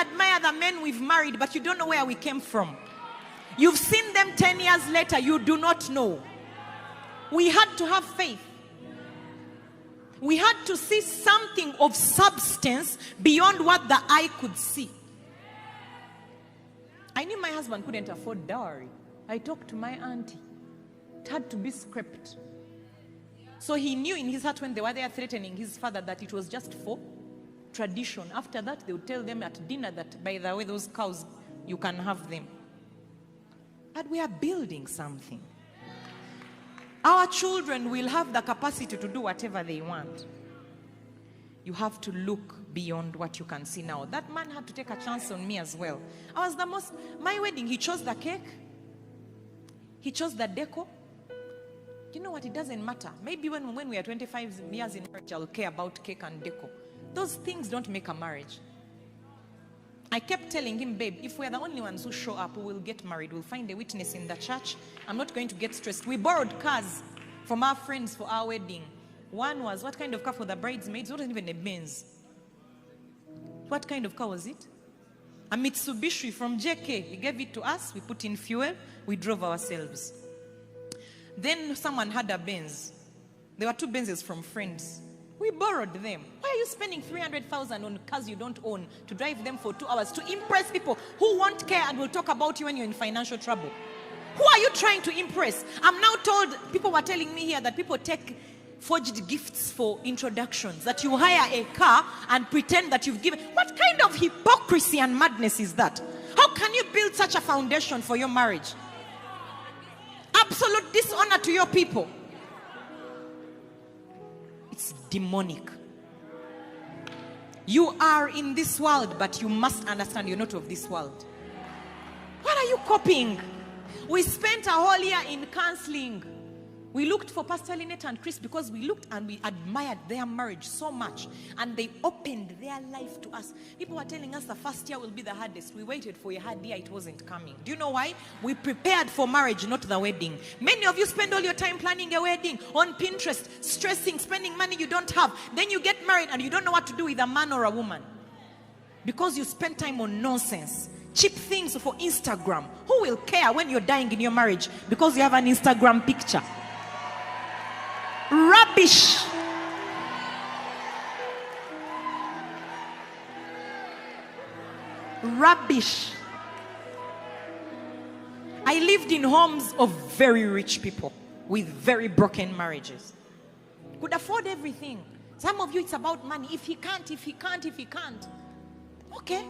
admire the men we've married, but you don't know where we came from. You've seen them 10 years later, you do not know. We had to have faith. We had to see something of substance beyond what the eye could see. I knew my husband couldn't afford dowry. I talked to my auntie. It had to be scrapped. So he knew in his heart when they were there threatening his father that it was just for tradition. After that, they would tell them at dinner that, by the way, those cows, you can have them. But we are building something. Our children will have the capacity to do whatever they want. You have to look beyond what you can see now. That man had to take a chance on me as well. My wedding, he chose the cake. He chose the deco. You know what? It doesn't matter. Maybe when we are 25 years in marriage, I'll care about cake and deco. Those things don't make a marriage. I kept telling him, babe, if we're the only ones who show up, we will get married. We'll find a witness in the church. I'm not going to get stressed. We borrowed cars from our friends for our wedding. One was, what kind of car for the bridesmaids? It wasn't even a Benz. What kind of car was it? A Mitsubishi from JK. He gave it to us. We put in fuel. We drove ourselves. Then someone had a Benz. There were 2 Benzes from friends. We borrowed them. Why are you spending 300,000 on cars you don't own to drive them for 2 hours to impress people who won't care and will talk about you when you're in financial trouble? Who are you trying to impress? I'm now told, people were telling me here that people take forged gifts for introductions, that you hire a car and pretend that you've given. What kind of hypocrisy and madness is that? How can you build such a foundation for your marriage? Absolute dishonor to your people. It's demonic. You are in this world, but you must understand you're not of this world. What are you copying? We spent a whole year in counseling. We looked for Pastor Lynette and Chris because we looked and we admired their marriage so much. And they opened their life to us. People were telling us the first year will be the hardest. We waited for a hard year, it wasn't coming. Do you know why? We prepared for marriage, not the wedding. Many of you spend all your time planning a wedding on Pinterest, stressing, spending money you don't have. Then you get married and you don't know what to do with a man or a woman. Because you spend time on nonsense. Cheap things for Instagram. Who will care when you're dying in your marriage because you have an Instagram picture? Rubbish. Rubbish. I lived in homes of very rich people with very broken marriages. Could afford everything. Some of you, it's about money. If he can't. Okay.